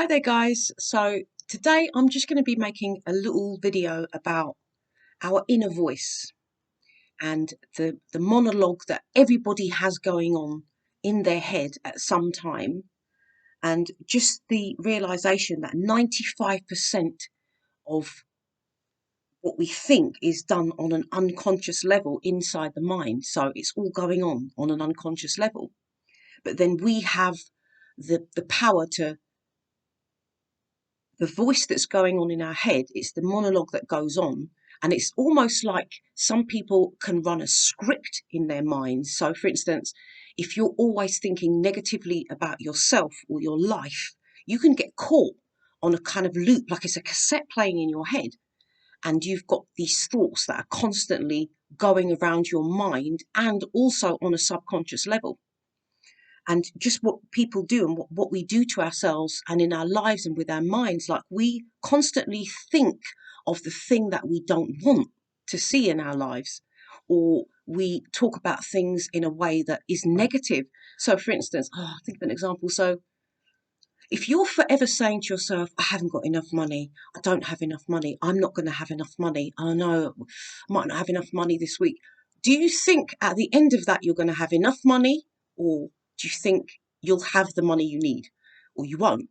Hi there guys, so today I'm just going to be making a little video about our inner voice and the monologue that everybody has going on in their head at some time, and just the realization that 95% of what we think is done on an unconscious level inside the mind. So it's all going on an unconscious level, but then we have the power to the voice that's going on in our head. It's the monologue that goes on. And it's almost like some people can run a script in their minds. So, for instance, if you're always thinking negatively about yourself or your life, you can get caught on a kind of loop, like it's a cassette playing in your head. And you've got these thoughts that are constantly going around your mind and also on a subconscious level. And just what people do and what we do to ourselves and in our lives and with our minds, like we constantly think of the thing that we don't want to see in our lives, or we talk about things in a way that is negative. So for instance, think of an example. So if you're forever saying to yourself, I haven't got enough money, I don't have enough money, I'm not going to have enough money, oh no, I might not have enough money this week. Do you think at the end of that you're going to have enough money, or do you think you'll have the money you need, or you won't?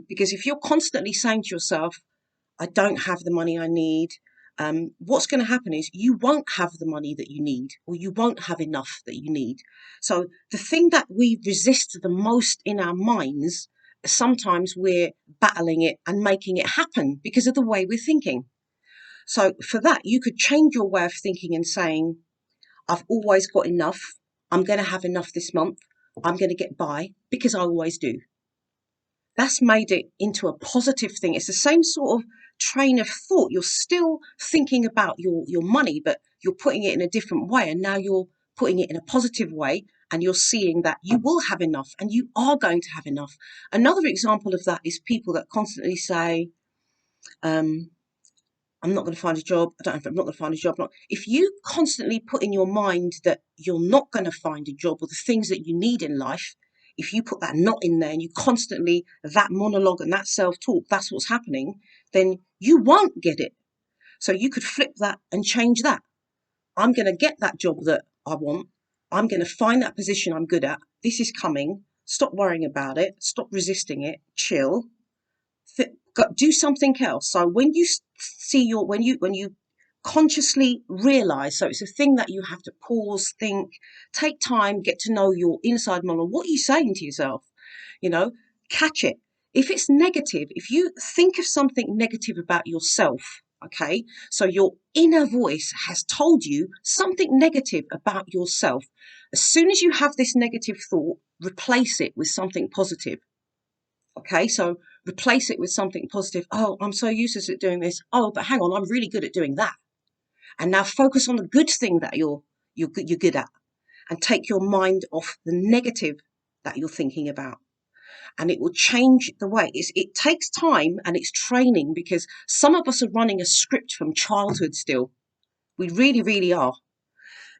Because if you're constantly saying to yourself, I don't have the money I need, what's going to happen is you won't have the money that you need, or you won't have enough that you need. So the thing that we resist the most in our minds, sometimes we're battling it and making it happen because of the way we're thinking. So for that, you could change your way of thinking and saying, I've always got enough. I'm going to have enough this month. I'm going to get by because I always do. That's made it into a positive thing. It's the same sort of train of thought. You're still thinking about your money, but you're putting it in a different way. And now you're putting it in a positive way, and you're seeing that you will have enough and you are going to have enough. Another example of that is people that constantly say, I'm not going to find a job. I'm not going to find a job. If you constantly put in your mind that you're not going to find a job, or the things that you need in life, if you put that not in there and you constantly, that monologue and that self-talk, that's what's happening, then you won't get it. So you could flip that and change that. I'm going to get that job that I want. I'm going to find that position I'm good at. This is coming. Stop worrying about it. Stop resisting it. Chill. Do something else. So when you see when you consciously realize, so it's a thing that you have to pause, think, take time, get to know your inside monologue. What are you saying to yourself? Catch it. If it's negative, if you think of something negative about yourself, okay, so your inner voice has told you something negative about yourself. As soon as you have this negative thought, replace it with something positive. Okay, so replace it with something positive. Oh, I'm so useless at doing this. Oh, but hang on, I'm really good at doing that. And now focus on the good thing that you're good at, and take your mind off the negative that you're thinking about. And it will change the way. It takes time and it's training, because some of us are running a script from childhood still. We really, really are,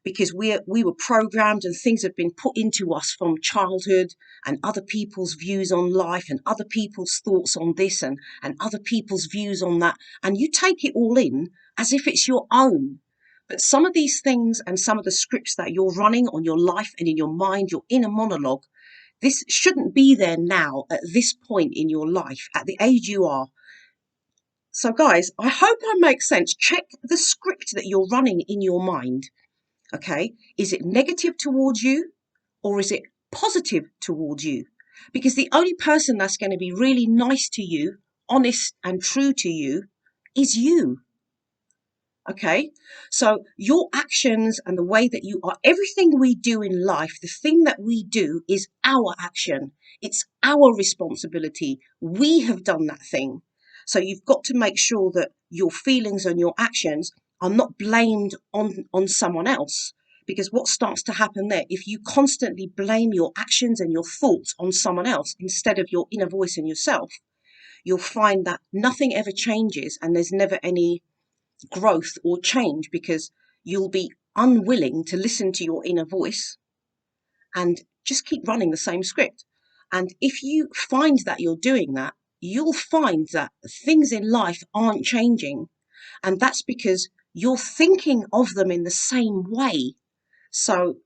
because we were programmed and things have been put into us from childhood, and other people's views on life and other people's thoughts on this and other people's views on that. And you take it all in as if it's your own. But some of these things and some of the scripts that you're running on your life and in your mind, your inner monologue, this shouldn't be there now at this point in your life, at the age you are. So guys, I hope I make sense. Check the script that you're running in your mind. Okay, is it negative towards you, or is it positive towards you? Because the only person that's going to be really nice to you, honest and true to you, is you. Okay, so your actions and the way that you are, everything we do in life, the thing that we do is our action. It's our responsibility. We have done that thing. So you've got to make sure that your feelings and your actions are not blamed on someone else. Because what starts to happen there, if you constantly blame your actions and your thoughts on someone else instead of your inner voice and yourself, you'll find that nothing ever changes and there's never any growth or change, because you'll be unwilling to listen to your inner voice and just keep running the same script. And if you find that you're doing that, you'll find that things in life aren't changing. And that's because you're thinking of them in the same way. So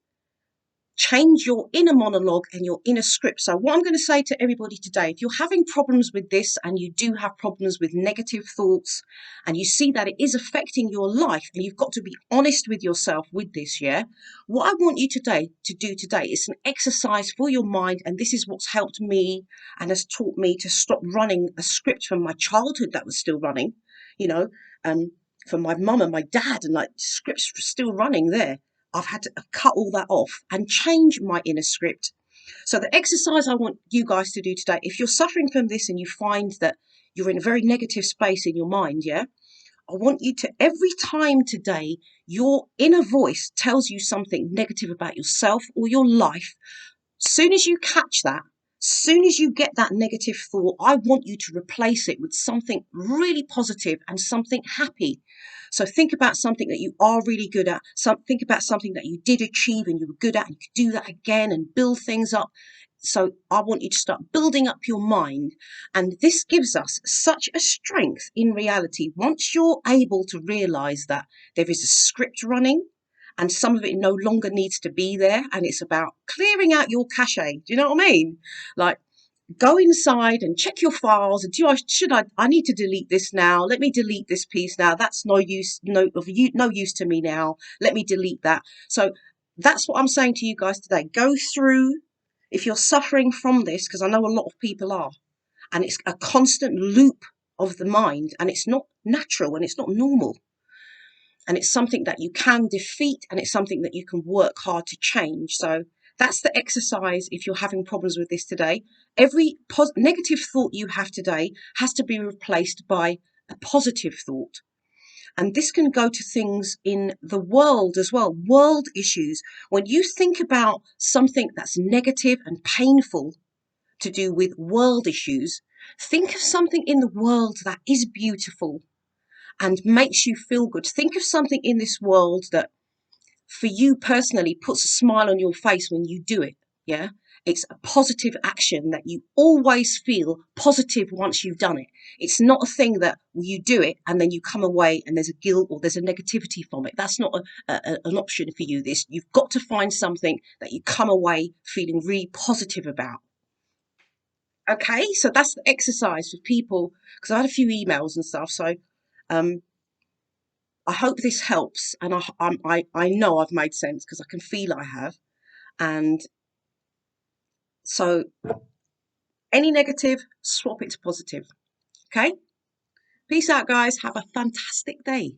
change your inner monologue and your inner script. So what I'm going to say to everybody today, if you're having problems with this and you do have problems with negative thoughts and you see that it is affecting your life and you've got to be honest with yourself with this, yeah, what I want you today to do today is an exercise for your mind. And this is what's helped me and has taught me to stop running a script from my childhood that was still running, you know, from my mum and my dad, and like scripts still running there. I've had to cut all that off and change my inner script. So the exercise I want you guys to do today, if you're suffering from this and you find that you're in a very negative space in your mind, yeah, I want you to, every time today your inner voice tells you something negative about yourself or your life, soon as you catch that, soon as you get that negative thought, I want you to replace it with something really positive and something happy. So think about something that you are really good at. Think about something that you did achieve and you were good at, and you could do that again and build things up. So I want you to start building up your mind. And this gives us such a strength in reality. Once you're able to realize that there is a script running, and some of it no longer needs to be there, and it's about clearing out your cache. Do you know what I mean? Like, go inside and check your files and I need to delete this now. Let me delete this piece now. That's no use, no use to me now. Let me delete that. So that's what I'm saying to you guys today. Go through, if you're suffering from this, because I know a lot of people are, and it's a constant loop of the mind, and it's not natural and it's not normal. And it's something that you can defeat, and it's something that you can work hard to change. So that's the exercise if you're having problems with this today. Every negative thought you have today has to be replaced by a positive thought. And this can go to things in the world as well, world issues. When you think about something that's negative and painful to do with world issues, think of something in the world that is beautiful and makes you feel good. Think of something in this world that for you personally puts a smile on your face when you do it. Yeah. It's a positive action that you always feel positive once you've done it. It's not a thing that you do it and then you come away and there's a guilt or there's a negativity from it. That's not an option for you. You've got to find something that you come away feeling really positive about. Okay, so that's the exercise for people, because I had a few emails and stuff. So um, I hope this helps, and I know I've made sense because I can feel I have. And so, any negative, swap it to positive. Okay? Peace out, guys. Have a fantastic day.